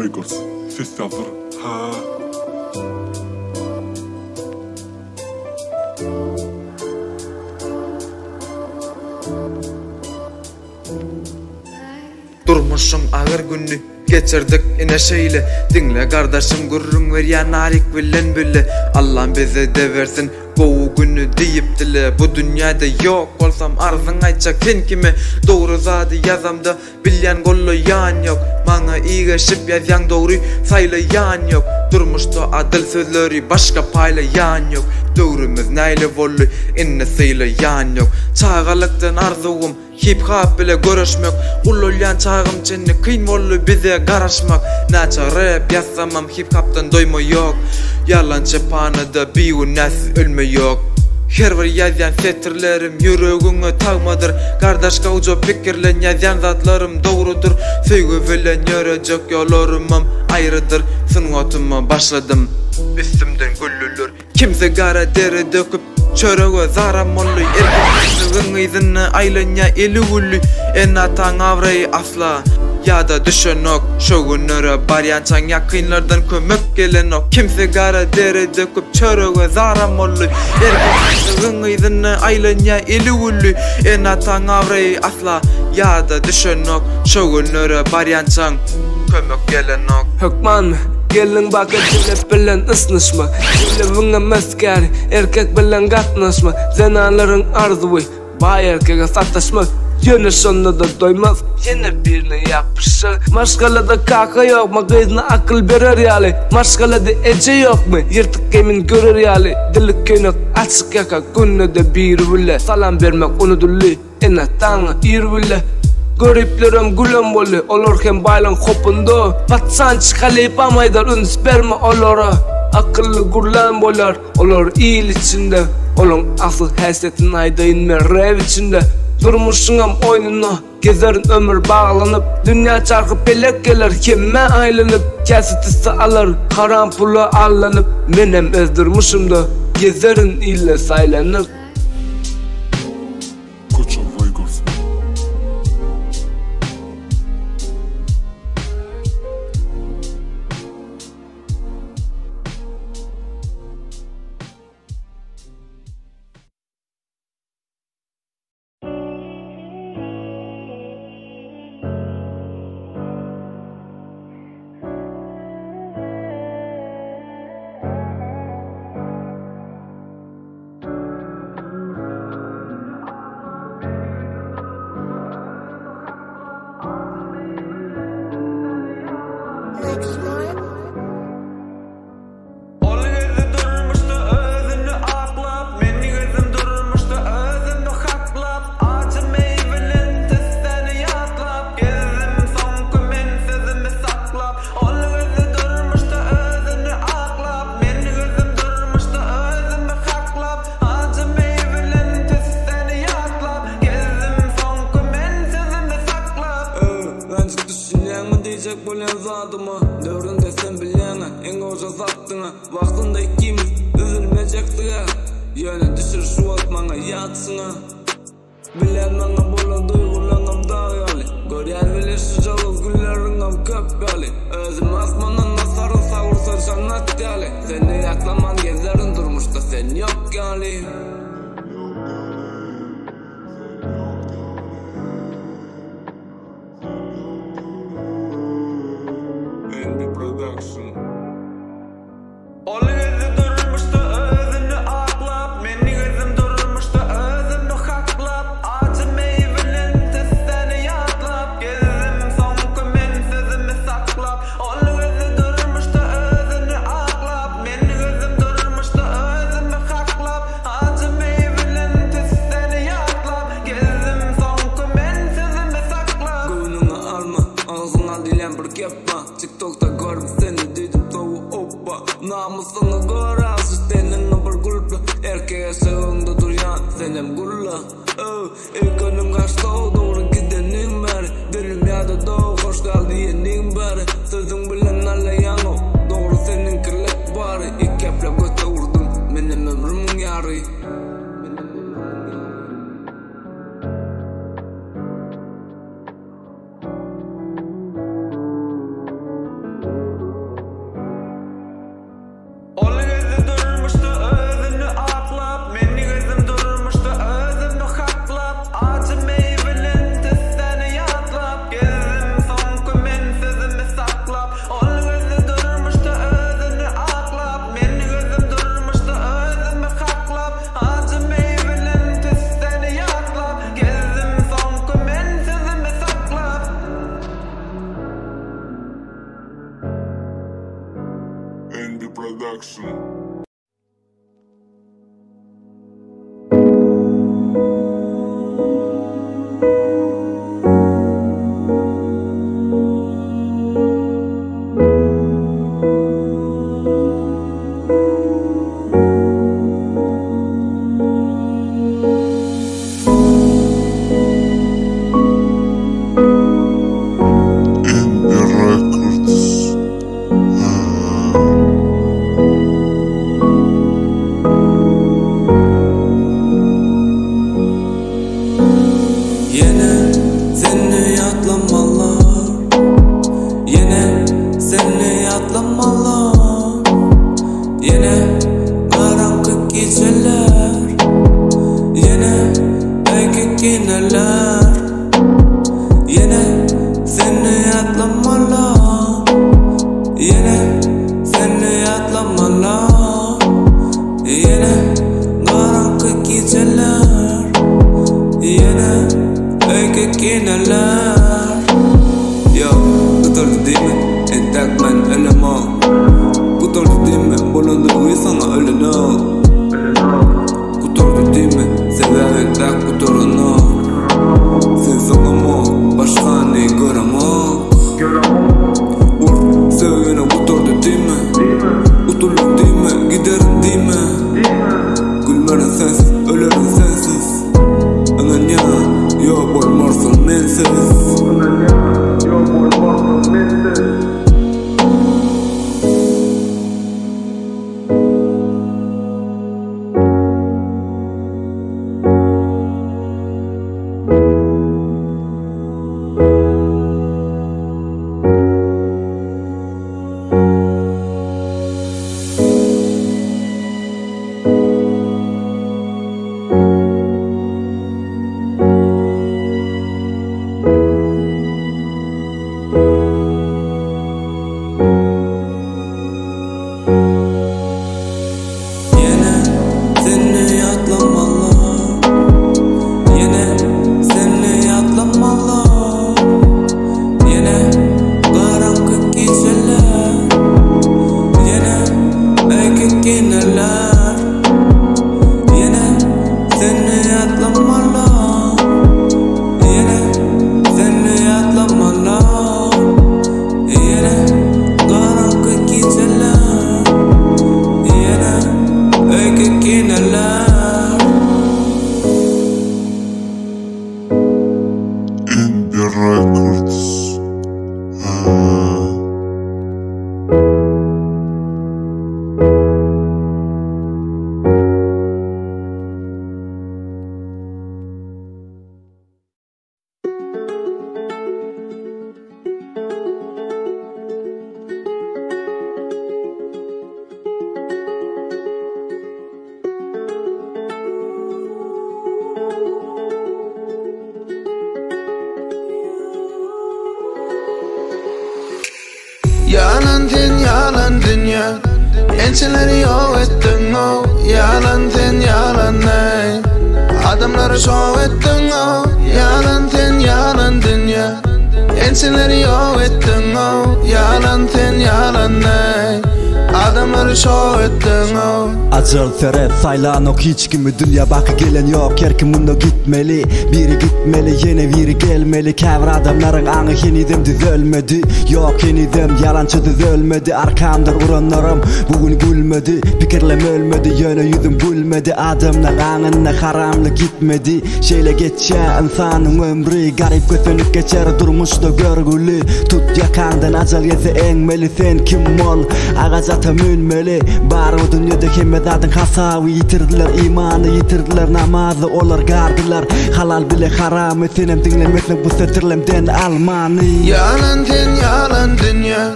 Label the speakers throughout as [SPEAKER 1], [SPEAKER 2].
[SPEAKER 1] Records. Ses yazır. Ha.
[SPEAKER 2] Durmuşum ağır günü geçirdik ine şeyle. Dinle kardeşim gurrun ver ya narik bilen bile. Allah'ım bize de versin goğu günü deyip dile. Bu dünyada yok olsam arzın ayçak sen kimi. Doğru zadı yazamda bilyen gollu yan yok. Bana iyi geçip yazyan doğru saylayan yok. Durmuştu adil sözleri başka paylayan yok. Doğrumuz neyle vollu inne saylayan yok. Çağalıktan arzuğum hip hop bile görüşmek. Ululyan çağım çenni kıyın vollu bize karışmak. Naça rap yazsamam hip hop'tan doyma yok. Yalan çepanada bir nesli ölme yok. Her bir yazyan setirlerim yüreğine tağmadır. Kardeş kavca fikirlen yazyan zatlarım doğrudur. Sevgi bilen yürüyecek yollarımım ayrıdır. Sınvatıma başladım üstümden güllülür. Kimse gara deri döküp çöreğe zaram ollu. Erkekliğin izini aylanya eli gülü. En atan avrayı asla ya da düşünök. Şu günlere baryançan yakınlardan kömek gelen ok. Kimse gara deri döküp çöreğe zaram ollu. Erkekliğin izini aylanya eli gülü. En atan avrayı asla ya da düşünök. Şu günlere baryançan kömek gelen ok.
[SPEAKER 3] Hükman mı? Gelin baka cillep bilen ısnışma. Cillevine meskeri erkek bilen katnaşma. Zenaların arzuvu bay erkeke sataşma. Yine sonunda da doymaz yine birine yapışır. Maşgalada kaka yok mu kızına akıl verir yali. Maşgalada ece yok mu yırtık emin görür yali. Dilik köynek açık yaka günne de bir vile. Salam vermek unudullu ene tana ir vile. Gariplerim gülüm bolu olurken baylan kopunda. Patsan çıkalayıp amaydar ün sperma olara. Akıllı gurlan bolar olur iyil içinde. Olun asıl hesetin ayda inme rev içinde. Durmuşsunam oyununa gezerin ömür bağlanıp. Dünya çarkı pelek gelir kime aylanıp. Kesitisi alır karan pulu allanıp. Menem özdürmüşüm da gezerin ile saylanıp. Dövründe sen bilene en hoca zattına. Vaktında ikimiz üzülmeyecekti ya. Yöne düşür şu atmana yatsına. Bilen bana bola duygulanam dağyali. Göryer bilir şu cavuz gülleringam köpyali. Özüm asmanın nasarın savursa cannat yali. Seni yaklaman gezerin durmuşta sen yok yali. Production. TikTok'ta gördüm seni dedim tavu oppa. Namusunu gör azı seninle bir gulpa. Erkeğe sağında duruyan senem gulla. Ekonom kaçta doğru gidenin bari. Dilim yada doğu hoş geldi yenin bari. Sözün bilen alayan o doğru senin kirlet bari. İki eple göte vurdum benim ömrümün yarı.
[SPEAKER 1] Candy Production.
[SPEAKER 4] Yalan dünya Ençeleri yol ettin o Yalan ten yalan ne Adamları şov ettin o Yalan ten yalan dünya Ençeleri yol ettin o Yalan ten yalan ne Adamları şov ettin o
[SPEAKER 5] Acıl terep saylanok hiç kimi dünya bakı gelen yok Herkim bunda gitmeli Biri gitmeli yine biri gelmeli Kavr adamların anı yenidem düzölmedi Yok yenidem yalancı düzölmedi Arkamdır uranlarım bugün gülmedi Pikirlem ölmedi yöne yüzüm gülmedi Adamlar anına haramlı gitmedi Şeyle geçe insanın ömrü Garip götünük geçer durmuşda görgülü Tut yakandan acıl yeze engmeli Sen kim ol ağaca mülmeli Bar o dünyada kime zaten hasavi yitirdiler imanı yitirdiler namazı olar gardılar halal bile haram etinem dinlemekle bu setirlemden almanı
[SPEAKER 4] Yalan ten yalan dünya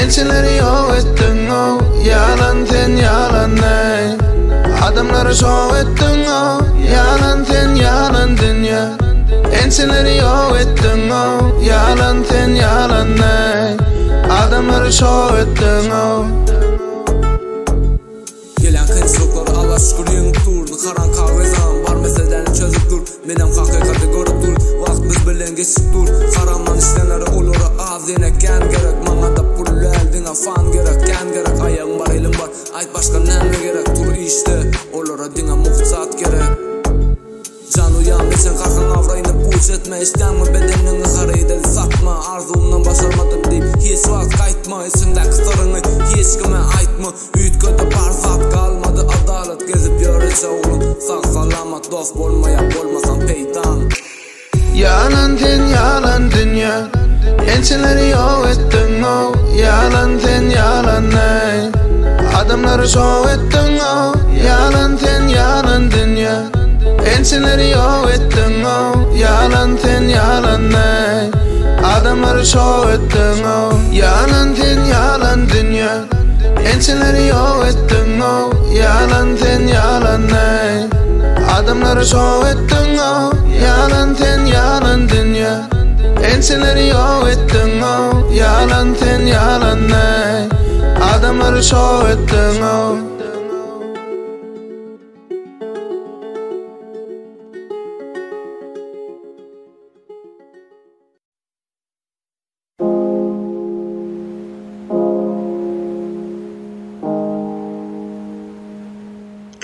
[SPEAKER 4] Elçileri yol ettin o Yalan ten yalan ne Adamları şov ettin o Yalan ten yalan dünya Elçileri yol ettin o Yalan ten yalan ne Adamları şov ettin o
[SPEAKER 3] Gelen kıyıslıkları Allah şükür yeni durdu Karan kahvezan var meselelerini çözüp dur Benim hakikati görüp dur Vakt biz bilen geçip dur Haramdan işlenleri olur az yeneken gerek Manada pullu eldin av fan gerek, can gerek, ayağın var, elim var. Ait başka näme gerek, tur işte. Olara diňe muhtaç gerek. Can uyan sen kalkan avrayını puç etme. İştenme bedenini haraydı satma. Arzumdan başarmadım deyip hiç vaz kaytma. İçindeki sırrını hiç kime aytma. Ütköde barzat kalmadı adalet. Gezip yörece oğlum sağ salamat. Dost bolmaya bolmasan peydan.
[SPEAKER 4] Yalan sen yalan dünya, ençeleri yok ettin o. Yalan sen yalan ne, adamları şov ettin o. Yalan sen yalan dünya, ençeleri yok ettin o. Yalan sen yalan ne, adamları şov ettin o. Yalan sen yalan dünya, ençeleri yok ettin o. Yalan sen yalan ne, adamları şov ettin o. Yalan sen yalan dünya, ençeleri yok ettin o. Yalan sen yalan ne, adamları şov ettin o.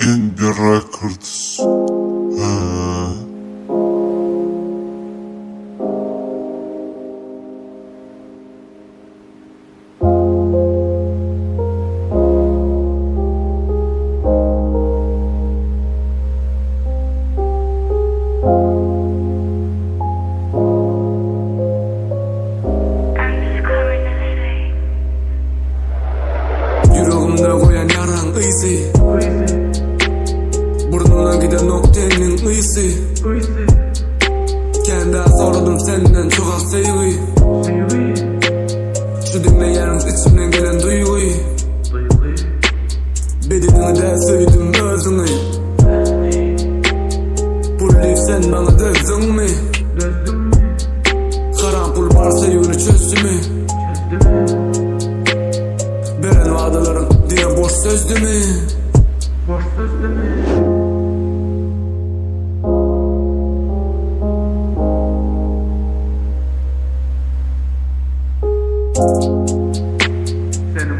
[SPEAKER 1] Indie Records.
[SPEAKER 3] Yüreğimde koyan yaran ıysi. Burnuna giden noktenin ıysi. Kendi sordum senden çok az sevgi. Şu dinleyen içimden gelen duyguyu. Bedenini de sevdim özünü. Pulleyip sen bana dözdün mü? Karampul var sevgini çözdü mü? Beren vadalarım diye boş sözdü mü?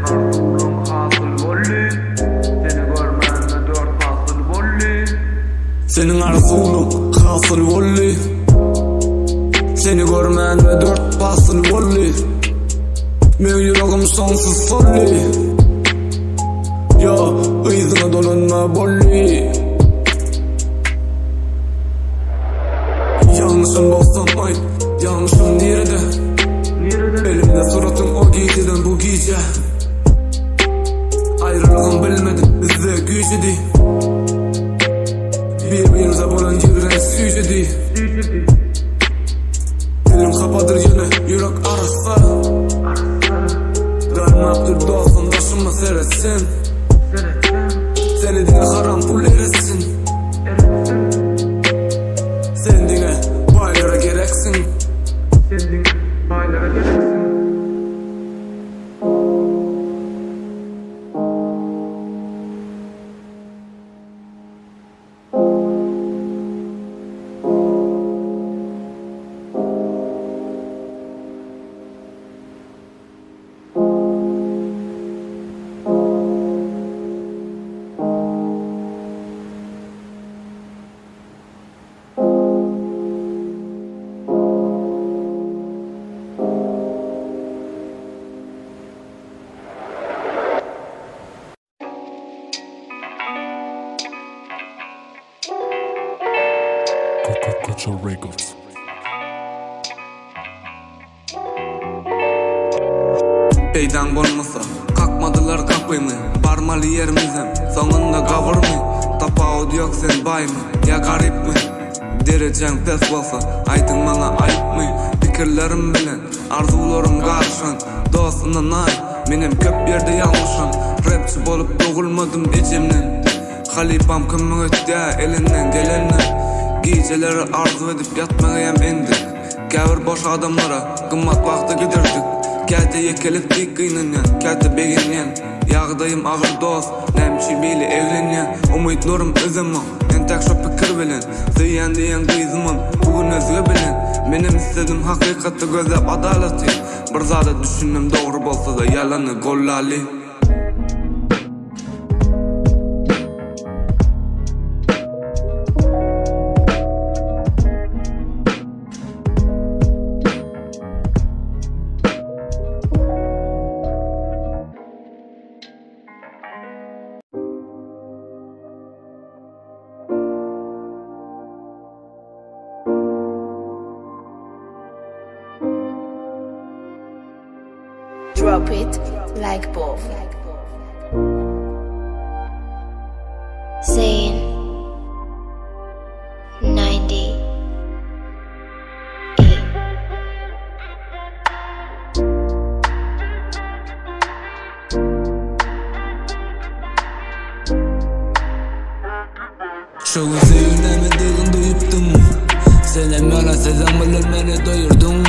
[SPEAKER 6] Senin arzulun hasıl volli, seni görmenle dört fasıl volli.
[SPEAKER 3] Senin arzulun hasıl volli, seni görmenle dört fasıl volli. Men yüreğim sonsuz solli. Ya ıyzına dolunma bolli. Yanlışım bolsam ay, yanlışım nerede? Elimde suratın o geceden bu gece. Ayrılığım bilmedim bizde gücü değil. Birbirimize bolan yürek süyücü değil. Dilim kapadır yine yürek arası. Darnaptır dostum başıma seretsin. Seni dine haram pul eretsin. Sen dine baylara gereksin.
[SPEAKER 1] Culture Records.
[SPEAKER 3] Peydan bolmasa kalkmadılar kapıyımı. Barmalı yerimizem sonunda kavurmu. Tapağı yok sen bay mı ya garip mi? Derecen pes bolsa aytın bana ayıp mı? Fikirlerim bilen arzularım karşın. Dostuna nay menem köp yerde yanlışım. Rapçi bolup doğulmadım içimden. Halipam kımı ötde elinden gelenden. Geceleri arzu edip yatmagayam endi. Gavur boş adamlara gımmat vakti gidirdik. Kati yekelip dik kıyınyan, kati beginyan. Yağı Dağdayım ağır dost, nemçi bili evlenyen umidlerim özümüm, entek şu pikir bilen Zeyyan diyen kıyzımım, bugün özgü bilen Menem istedim hakikatı gözlep adaleti Bir zada düşündüm doğru bolsa da yalanı gollali
[SPEAKER 7] Drop it like both. Saying 90.
[SPEAKER 3] Şu sevlemediğin duyuptum Senem yana sezem bilir beni doyurdun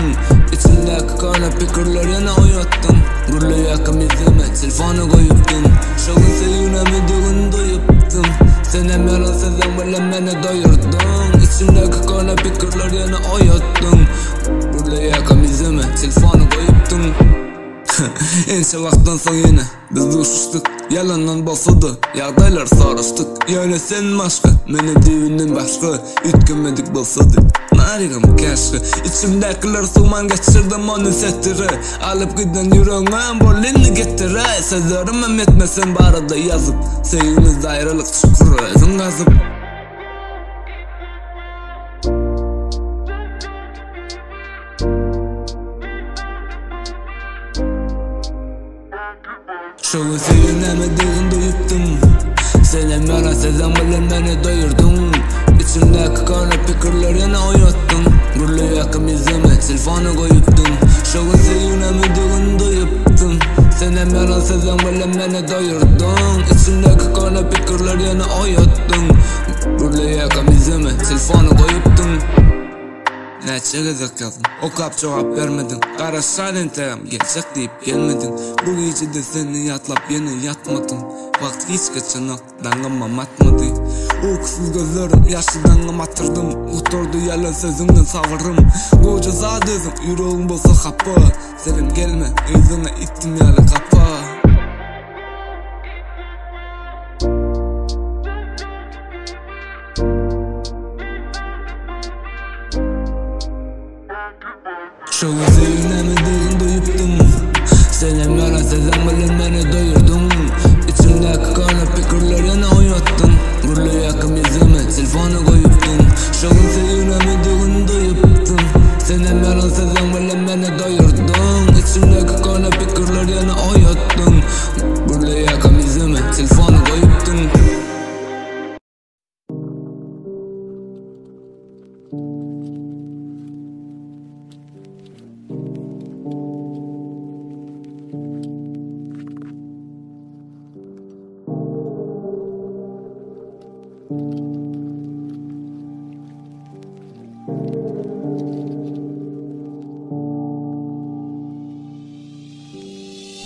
[SPEAKER 3] İçimdeki kara pikirler yana uyattın Gurlu yakım izime telefonu koyuptun Şu sevlemediğin duyuptum Senem yana sezem bilir beni doyurdun İçimdeki kara pikirler yana uyattın Gurlu yakım izime telefonu koyuptun Ençe vaqtdan soň yine biz duşuştuk Yalandan bolsa da ýagdaýlar saraşdyk Ýöne sen başga, meni diwinden başga Ütkemedik bolsa da narigim käşki İçimdekiler suman geçirdim onu setiri Alıp giden yüreğime bolini getire Sözlerim etmesen barada yazıp Sevgimizde ayrılık çukuru özün gazıp Şu sevlemediğin duyuptum Senem yana sezem bilen beni doyurdun İçimdeki kara pikirler yana uyattın Gurlu yakım izime telefonu koyuptun Şu sevlemediğin duyuptum Senem yana sezem bilen beni doyurdun İçimdeki kara pikirler yana uyattın Gurlu yakım izime telefonu koyuptun Neçe gezek yazdım, okap cevap vermedin Kara şalentegem gelecek deyip gelmedin Bu gecede seni yatlap yine yatmadın Vakt hiç geçen dangıma matmadı Uykusuz gözlerim yaşlı dangım atırdım Uturdu yalan sözümden savırım Koca zadızım yüreğim bolsa kapı Selim gelme özüne ittim yalı kapı Şu sevlemediğin duyuptum Senem yana sezem bilen beni doyurdun İçimdeki kara pikirler yana uyattın Gurlu yakım izime telefonu koyuptun Şu sevlemediğin duyuptum Senem yana sezem bilen beni doyurdun İçimdeki kara pikirler yana uyattın Gurlu yakım izime telefonu koyuptun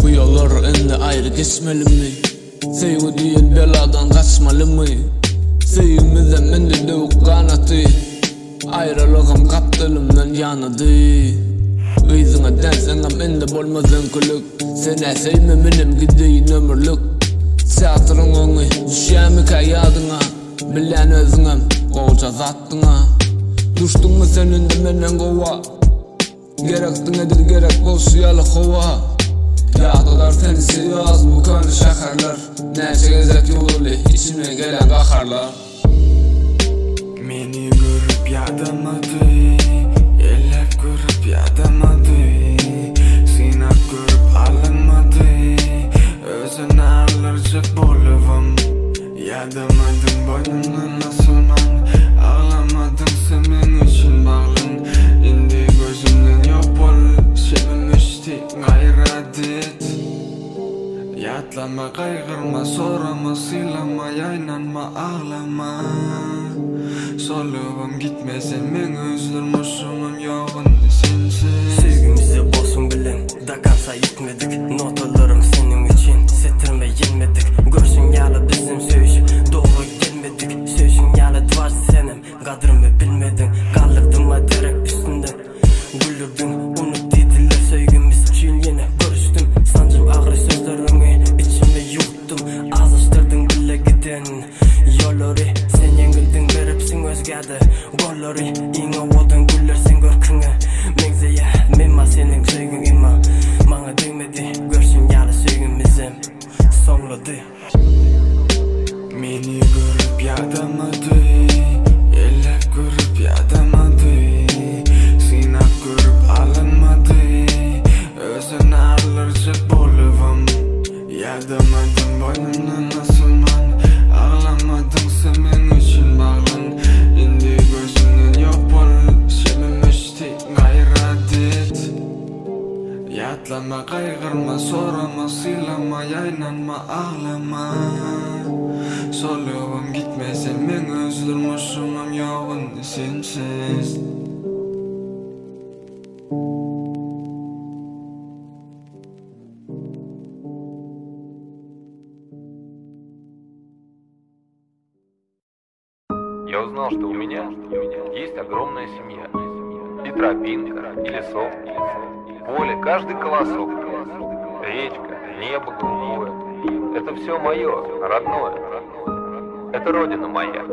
[SPEAKER 3] Bu yollar ende ayrı geçmeli mi? Sevgi diyen beladan kaçmalı mı? Sevgimizden mende dövük kanatı Ayrılığım kaptılımdan yanadı Özüne densenem ende bolmazın kuluk Sene sevme benim gideyin ömürlük Teatrın onu düşemi kayadına Bilen özünem koca zattına Düştün mü senin de menden kova Gerektin edir gerek bolsu yalı kova Yağdılar tenisi yaz bu kanı şakarlar Neçe gezek yolu içime gelen kakarlar
[SPEAKER 8] Meni görüp yadamadı Eller görüp yadamadı Sinap görüp alınmadı Özüne alırcık boluvum Yadamadım boynumdan asılman Ağlamadım senin için bağlın İndi gözümden yok bol Sevinmişti gayradet Yatlama kaygırma sorama silama Yaynanma ağlama Soluğum gitmesin men özlürmüşümüm yoğun sensiz
[SPEAKER 9] Sevgimizi bozsun bilen da kansa gitmedik Notalarım senin için Setirme yine So'ylari iňe odan güller sen görküňe Mengzeýe menma seniň söýgüň imma Maňa degmedi görsün ýaly söýgümizem Soňlady
[SPEAKER 8] Meni görüp ýadamady Elep görüp ýadamady Sinak görüp alınmady Özün ağlarca bolubam Ýadamadım boynumdan asılman Ağlamadım sen men üçün bağlan Indi gözümden yok bol Şememişti gayradet Yatlama kaygırma sorama silama Yaynanma ağlama Soluğum gitmesin men özlürmüşümüm yoğun sensiz
[SPEAKER 10] Я узнал, что у меня есть огромная семья. И тропинка, и лесок, поле, каждый колосок, речка, небо голубое. Это все мое, родное. Это родина моя.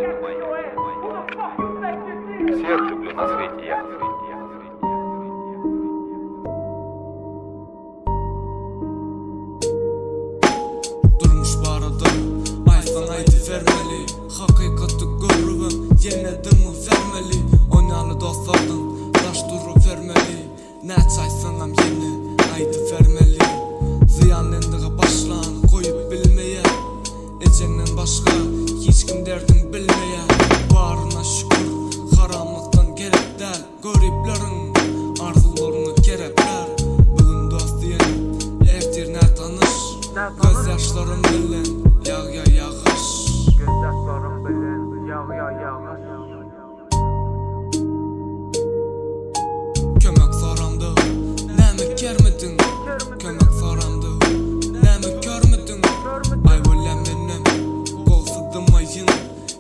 [SPEAKER 10] Всех люблю на свете я.
[SPEAKER 3] Durmuş barada, aysan ayti vermeli. Hakikati görürüm, yenedimi vermeli. Oynalı dostlardan, taş duru vermeli. Ne çaysanam yeni, ayti vermeli. Ziyanlendiği başlan, koyup bilmeye. Ecenden başka, hiç kim derdin bilmeye. Barına şükür, haramlıktan gerek del. Görüplerin, arzularını gerekler. Bugün dost diyelim, ertirne tanış. Göz yaşlarım bilen, yağ yağış.
[SPEAKER 6] Gözyaşlarım bilen yağış
[SPEAKER 3] Kömek soramdı, näme kermedin? Kömek soramdı, näme körmedin? Ay bolan benim, golsudymayın.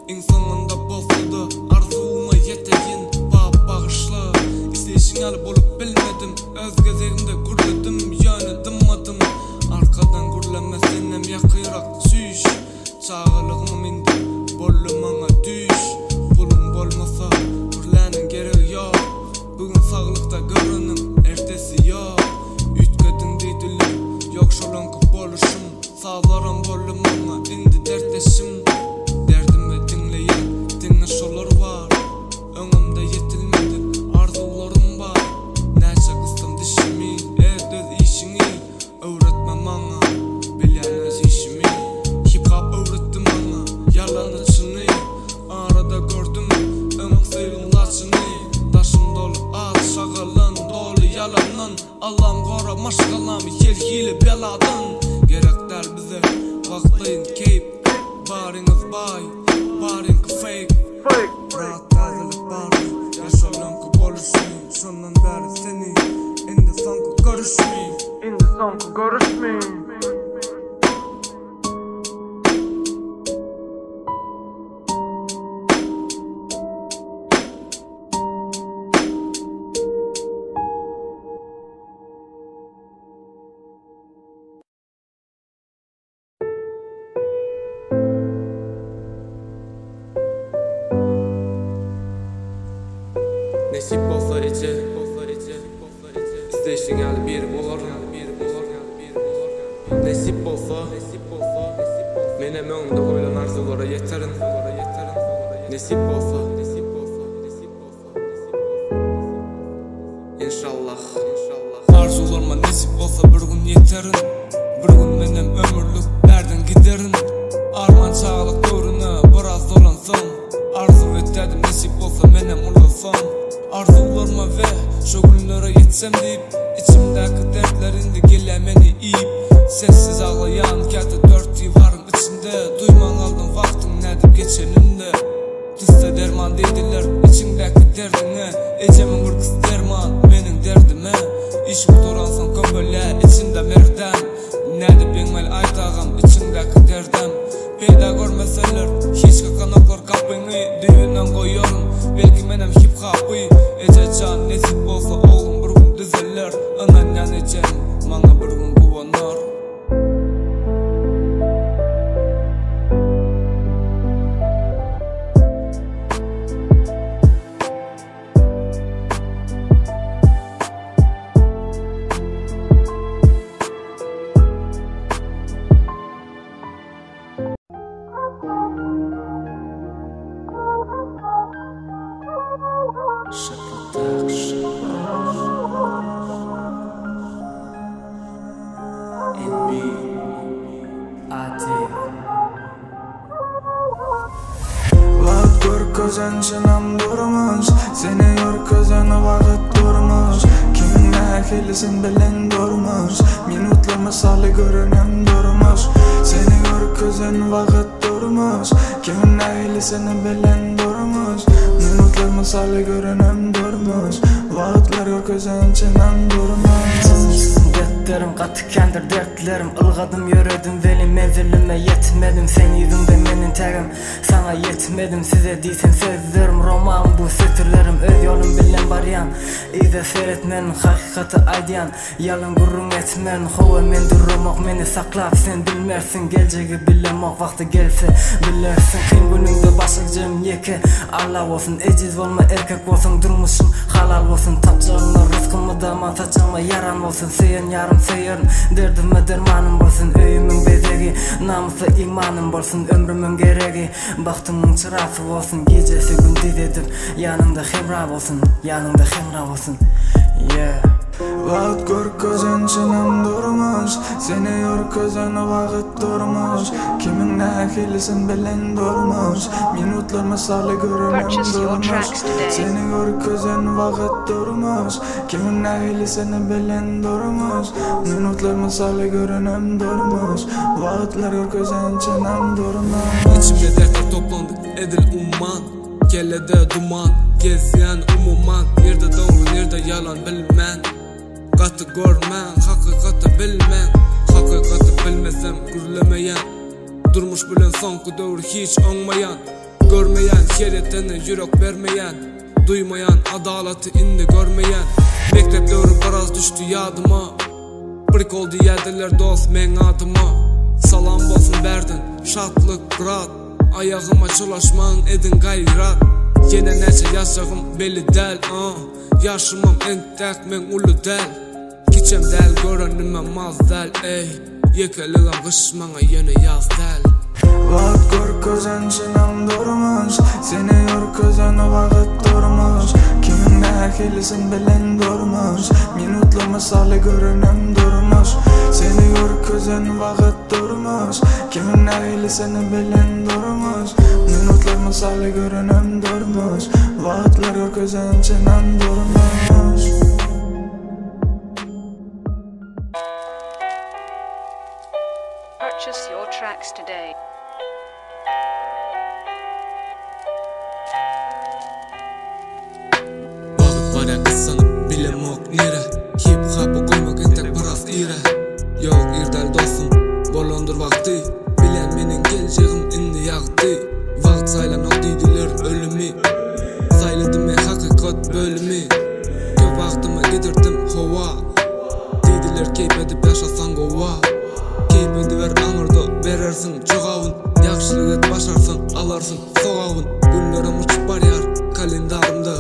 [SPEAKER 3] İnsanında bozuldu, arzuma yeteyin. Bağışla, isteşin alıp bolup bilmedim. Öz gözegimde gurledim, yönedimmadım. Arkadan gurlemesenem yakırak süş. Çağırlığımı mindim, bollumana düş. Pulum bolmasa, gurlenin gereği yok. Bugün sağlıkta görünüm, ertesi yok. Ütkedin deydiler, yok şolankı boluşum. Sağlarım bollumana, indi dertleşim. Derdimi dinleyen, dinleş olur var. Önümde yetilmedi, arzularım var. Näçe kıstım dişimi, öz işini. Öğretme bana, bilen öz işimi. Hip hop öğrettim bana, yalan içini. Arada gördüm, ömseyrin laçını. Taşım dolu ağız şağalan, dolu yalanlan. Allah'ım kora maşgalamı, hil beladan. Gerekler bize, vaktayın keyip. Bariniz bay, barinki fake. Rahat tazelik bari, yaşolankı boluşmayın. Şundan beri seni, indi sanki görüşmeyin.
[SPEAKER 6] İndi sanki görüşmeyin
[SPEAKER 3] Nesip bolsa ece, isteşin ýaly bir bolar. Nesip bolsa, menem öňümde goýulan arzulara yeterin. Nesip bolsa, inşallah. Arzularıma nesip bolsa bir gün yeterin. Bir gün menem ömürlük derden giderin. Arman çağlık döwrüne biraz dolansam. Arzu etdim nesip bolsa menem ulasam. Arzularıma ve şu günlere yetsem deyip içimdeki dertlerinde gele meni iyip. Sessiz ağlayan kete dört divarın içinde. Duyman aldım vaktin nedip geçeninde. Diste derman dediler içindeki derdine. Ecemin ırkıs derman benim derdime. İş kuturansan kömböle içinde merden. Nedip engmel aytağım içindeki derdem. Peyda görmeseler hiç kakanaklar kapını düğünden koyuyorum. Belki menem hip hop'ı Ece can nesip olsa oğlum bir gün düzeller.
[SPEAKER 4] görkezen çınam durmuş, seni görkezen vakit durmuş. Kimin näkelisin bilen durmuş, minutlar misali görünem durmuş. Seni görkezen vakit durmuş, kimin näkelisin bilen durmuş. Minutlar misali görünem durmuş, vakitlar görkezen çınam durmuş.
[SPEAKER 9] Dertlerim katı kendir dertlerim, ılgadım yürüdüm veli menzilime yetmedim. Sen idin de menin tegim, sana yetmedim. Size diysen sözlerim roman bu sütürlerim. Öz yolum bilen baryan, ize seyretmen hakikati aydiyan. Yalan gurrun etmen, hova men durmak meni saklap. Sen bilmersin geleceği bilemek, vakti gelse bilersin. Kıyın gününde başlıkcım yeke Allah olsun, eciz olma erkek olsun. Durmuşum halal olsun, tapacağımla rızkımı da matacağıma yaran olsun. Seyen yarım seyerim, derdime dermanım bolsun. Öyümün bezegi, namusa imanım bolsun. Ömrümün geregi, baktımın çırası olsun. Gecesi gündüz edip yanımda hemra olsun, yanımda hemra olsun. Yeah.
[SPEAKER 4] Vakit görkezen çınam durmuş, seni görkezen vakit durmuş. Kimin näkelisin bilen durmuş, minutlar misali görünem durmuş. Seni görkezen vakit durmuş, kimin näkelisin bilen durmuş. Minutlar misali görünem durmuş, vakitler görkezen çınam durmuş.
[SPEAKER 3] İçimde dertler toplandı, edil umman. Kellede duman, gezyen umuman. Nerede doğru, nerede yalan bilmen. Katı görmen, hakikati bilmen. Hakikati bilmesem gürlemeyen. Durmuş bilen sonku doğru hiç olmayan. Görmeyen, şeretine yürek vermeyen. Duymayan, adaleti indi görmeyen. Mektep doğru biraz düştü yadıma. Prik oldu yerdiler dost men adıma. Salam bolsun berdin, şatlık grad. Ayağıma çolaşman edin gayrat. Yine nece yaşağım belli del. Yaşımam entek men ulu del. Kiçem del görenime maz del ey. Yekeliğim kışmana yine yaz del.
[SPEAKER 4] Vakit görkezen çınam durmuş, seni görkezen vakit durmuş. Kimin näkelisin bilen durmuş, minutlar misali görünem durmuş. Seni görkezen vakit durmuş, kimin näkelisin bilen durmuş. Minutlar misali görünem durmuş, vakitler görkezen çınam durmuş.
[SPEAKER 11] Purchase your tracks today.
[SPEAKER 3] Vakit var ya kıssanıp bilemok nere. Hip hop'u koymak entek biraz ire. Yok irdel dostum, bolondur vakti. Bilen menin geleceğim indi yaktı. Vakt saylanok deydiler ölümü. Sayladım men hakikat bölümü. Köp vaktımı gidirdim hova. Deydiler keyp edip yaşasan gova. Keyp ediver anırda verersin çoğavun. Yakşılık et başarsın alarsın soğavun. Günlerim uçup var yar kalendarımda.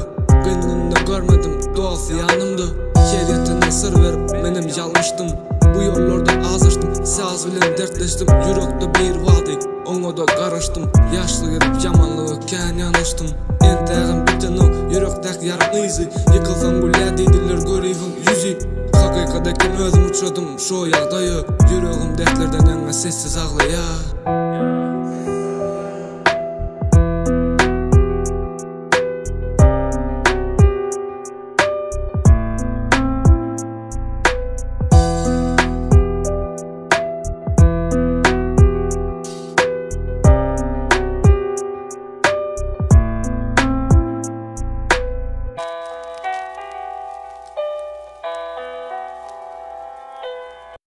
[SPEAKER 3] Gününde görmedim doğası yanımda. Şeriyetine sır verip menem yalmıştım. Bu yollarda azıştım, saz bilen dertleştim. Yürekte bir vadi, ona da karıştım. Yaşlı gelip yamanlığı ken yanıştım. Enteğim biten o yürektek yarım izi. Yıkılsan gülle deydiler göreyim yüzü. Hakikadeki özüm uçradım şu yağdayı. Yüreğim dertlerden enge sessiz ağlaya.